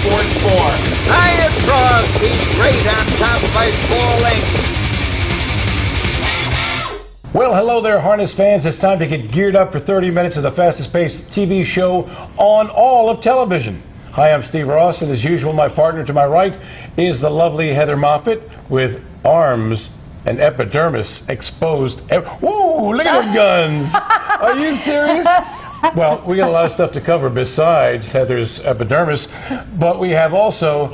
4-4. High across. He's great on top by 4 lengths. Well, hello there, harness fans. It's time to get geared up for 30 minutes of the fastest-paced TV show on all of television. Hi, I'm Steve Ross, and as usual, my partner to my right is the lovely Heather Moffett with arms and epidermis exposed. Whoa, look at them guns. Are you serious? Well, we got a lot of stuff to cover besides Heather's epidermis, but we have also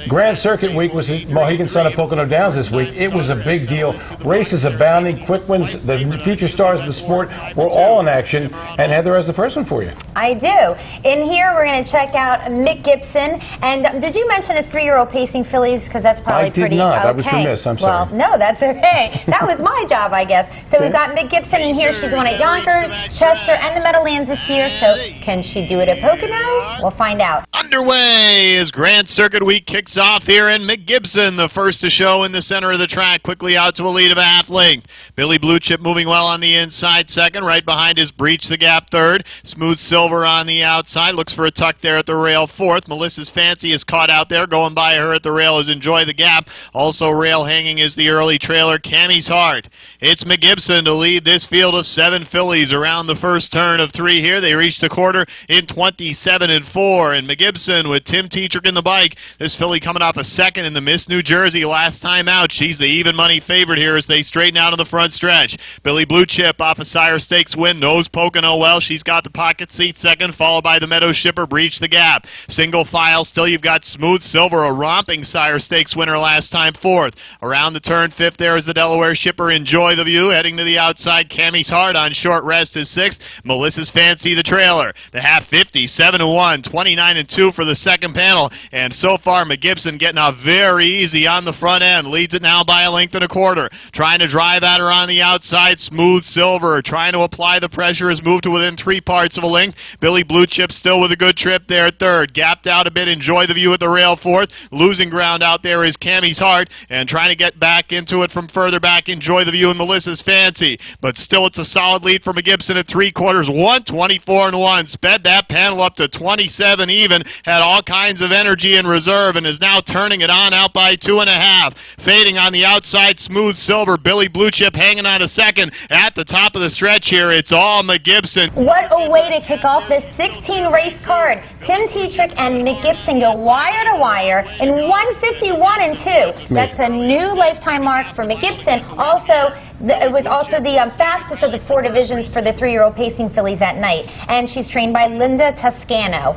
Grand Circuit Week was at Mohegan Sun of Pocono Downs this week. It was a big deal. Races abounding, quick wins. The future stars of the sport were all in action. And Heather has the first one for you. I do. In here, we're going to check out Mick Gibson. And did you mention his 3-year-old pacing fillies? Because that's probably pretty I did not. okay. I was remiss. I'm sorry. Well, no, that's okay. That was my job, I guess. So we've got Mick Gibson in here. She's won at Yonkers, Chester, and the Meadowlands this year. So can she do it at Pocono? We'll find out. Underway as Grand Circuit Week kicks off here, and Mick Gibson, the first to show in the center of the track, quickly out to a lead of a half length. Billy Blue Chip moving well on the inside second. Right behind is Breach the Gap third. Smooth Silver on the outside. Looks for a tuck there at the rail fourth. Melissa's Fancy is caught out there. Going by her at the rail is Enjoy the Gap. Also rail hanging is the early trailer, Cammie's Heart. It's McGibson to lead this field of 7 fillies around the first turn of 3 here. They reach the quarter in 27-4. And McGibson with Tim Tetrick in the bike. This filly coming off a second in the Miss New Jersey last time out. She's the even money favorite here as they straighten out on the front stretch. Billy Blue Chip off a Sire Stakes win. Knows Pocono well. She's got the pocket seat second, followed by the Meadow Shipper, Breach the Gap. Single file still, you've got Smooth Silver, a romping Sire Stakes winner last time, fourth. Around the turn, fifth there is the Delaware Shipper, Enjoy the View. Heading to the outside, Cammie's Heart on short rest is sixth. Melissa's Fancy, the trailer. The half 50, 7-1, 29-2 for the second panel. And so far, McGibson getting off very easy on the front end. Leads it now by a length and a quarter. Trying to drive at her on the outside. Smooth Silver trying to apply the pressure. Has moved to within 3 parts of a length. Billy Blue Chip still with a good trip there third. Gapped out a bit. Enjoy the View at the rail fourth. Losing ground out there is Cammie's Heart. And trying to get back into it from further back. Enjoy the View and Melissa's Fancy. But still it's a solid lead for McGibson at 3/4. 124-1. Sped that panel up to 27 even. Had all kinds of energy in reserve and is now turning it on out by 2.5. Fading on the outside, Smooth Silver. Billy Blue Chip hanging on a second. At the top of the stretch here, it's all McGibson. What a way to kick off this 16-race card. Tim Tetrick and Mick Gibson go wire to wire in 151-2. That's a new lifetime mark for Mick Gibson. Also, it was also the fastest of the 4 divisions for the 3-year-old pacing fillies that night. And she's trained by Linda Toscano.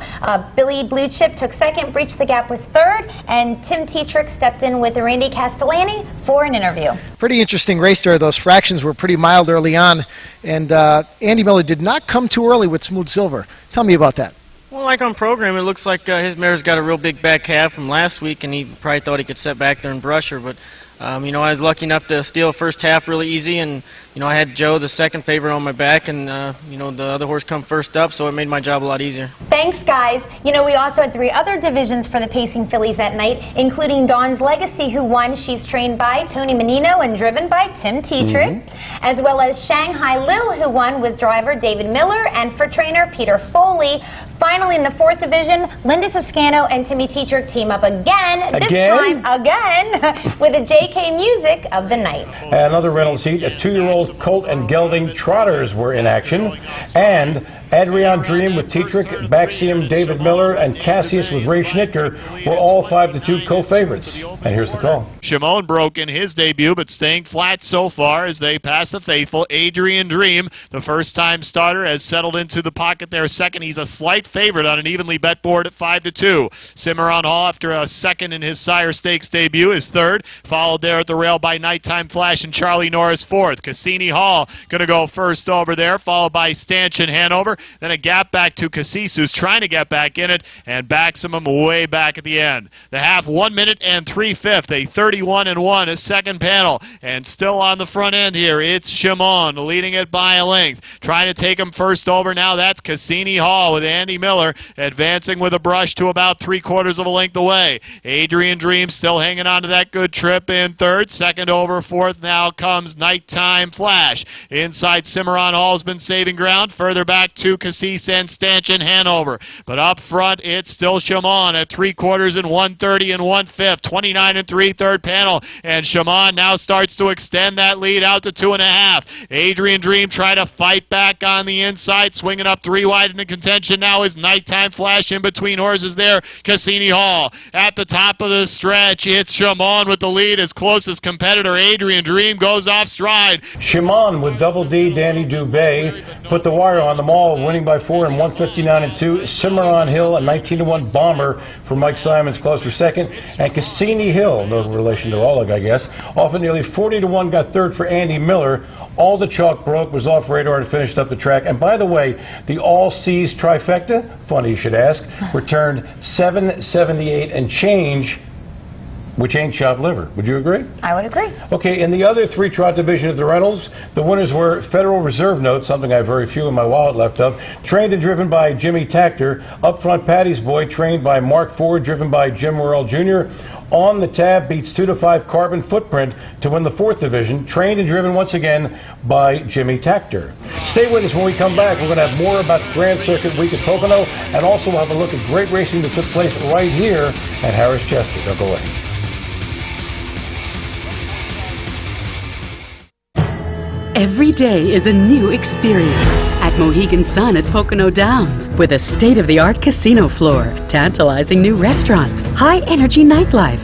Billy Blue Chip took second, Breach the Gap was third, and Tim Tetrick stepped in with Randy Castellani for an interview. Pretty interesting race there. Those fractions were pretty mild early on, and Andy Miller did not come too early with Smooth Silver. Tell me about that. Well, like on program, it looks like his mare's got a real big back half from last week, and he probably thought he could sit back there and brush her, but you know, I was lucky enough to steal first half really easy, and you know, I had Joe, the second favorite, on my back, and you know, the other horse come first up, so it made my job a lot easier. Thanks, guys. You know, we also had 3 other divisions for the pacing fillies that night, including Dawn's Legacy, who won. She's trained by Tony Menino and driven by Tim Tetrick, as well as Shanghai Lil, who won with driver David Miller and for trainer Peter Foley. Finally, in the 4th division, Linda Toscano and Timmy Tetrick team up again. This time again with a JK Music of the night. Another Reynolds heat, a 2-year-old colt and gelding trotters were in action. And Adrian Dream with Tetrick, Baxium, David Miller, and Cassius with Ray Schnicker were all 5-2 co-favorites. And here's the call. Chimon broke in his debut, but staying flat so far as they pass the faithful. Adrian Dream, the first-time starter, has settled into the pocket there second. He's a slight favorite on an evenly bet board at 5-2. Cimarron Hall, after a second in his Sire Stakes debut, is third, followed there at the rail by Nighttime Flash and Charlie Norris fourth. Cassini Hall going to go first over there, followed by Stanchion Hanover. Then a gap back to Cassis, who's trying to get back in it, and Baximum way back at the end. The half 1 minute and 3/5, a 31-1, a second panel, and still on the front end here, it's Chimon leading it by a length. Trying to take him first over now, that's Cassini Hall with Andy Miller advancing with a brush to about 3/4 of a length away. Adrian Dream still hanging on to that good trip in third. Second over, fourth now comes Nighttime Flash. Inside Cimarron Hall's been saving ground. Further back to 2, Cassis and Stanchion Hanover. But up front, it's still Chimon at 3/4 and 130 and 1/5, 29 3/3 panel. And Chimon now starts to extend that lead out to 2.5. Adrian Dream trying to fight back on the inside, swinging up 3 wide into contention now is Nighttime Flash in between horses there. Cassini Hall at the top of the stretch. It's Chimon with the lead. His closest competitor, Adrian Dream, goes off stride. Chimon with Double D, Danny Dubé, put the wire on them all, winning by 4 and 159 and 2. Cimarron Hill, a 19-1 bomber for Mike Simons, close for second. And Cassini Hill, no relation to Oleg, I guess, off at nearly 40-1, got third for Andy Miller. All the chalk broke, was off radar and finished up the track. And by the way, the All Seas trifecta, funny you should ask, returned 778 and change, which ain't chopped liver. Would you agree? I would agree. Okay, in the other 3-trot division of the Reynolds, the winners were Federal Reserve Note, something I have very few in my wallet left of, trained and driven by Jimmy Tactor. Up front, Patty's Boy, trained by Mark Ford, driven by Jim Morrell Jr. On the Tab beats 2-5 Carbon Footprint to win the 4th division, trained and driven once again by Jimmy Tactor. Stay with us when we come back. We're going to have more about Grand Circuit Week at Pocono, and also we'll have a look at great racing that took place right here at Harrah's Chester. Don't go away. Every day is a new experience at Mohegan Sun at Pocono Downs with a state-of-the-art casino floor, tantalizing new restaurants, high-energy nightlife,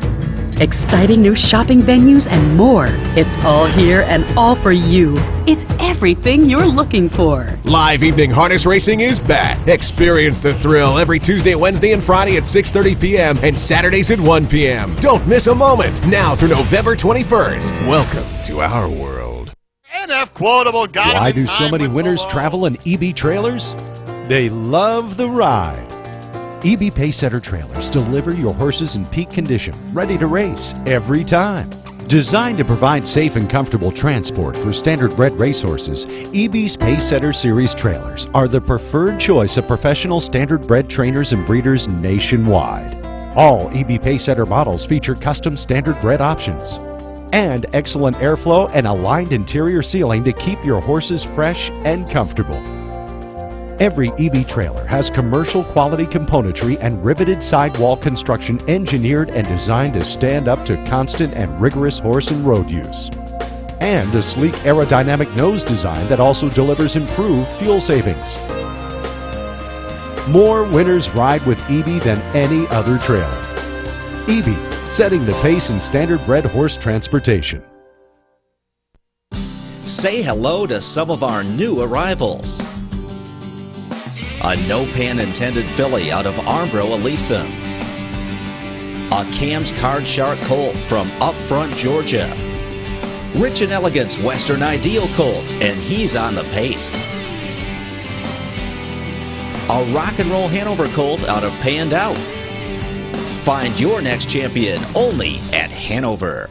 exciting new shopping venues, and more. It's all here and all for you. It's everything you're looking for. Live evening harness racing is back. Experience the thrill every Tuesday, Wednesday, and Friday at 6:30 p.m. and Saturdays at 1 p.m. Don't miss a moment. Now through November 21st. Welcome to our world. NF Quotable got Why him in do so time many with winners below. travel in EB trailers? They love the ride. EB Pacesetter trailers deliver your horses in peak condition, ready to race every time. Designed to provide safe and comfortable transport for standard-bred racehorses, EB's Pacesetter Series trailers are the preferred choice of professional standard-bred trainers and breeders nationwide. All EB Pacesetter models feature custom standard-bred options and excellent airflow and aligned interior sealing to keep your horses fresh and comfortable. Every EB trailer has commercial quality componentry and riveted sidewall construction engineered and designed to stand up to constant and rigorous horse and road use. And a sleek aerodynamic nose design that also delivers improved fuel savings. More winners ride with EB than any other trailer. EB, setting the pace in standard-bred horse transportation. Say hello to some of our new arrivals. A no pan intended filly out of Armbro, Elysium. A Cam's Card Shark colt from Up Front, Georgia. Rich and Elegant's Western Ideal colt, and he's on the pace. A Rock and Roll Hanover colt out of Panned Out. Find your next champion only at Hanover.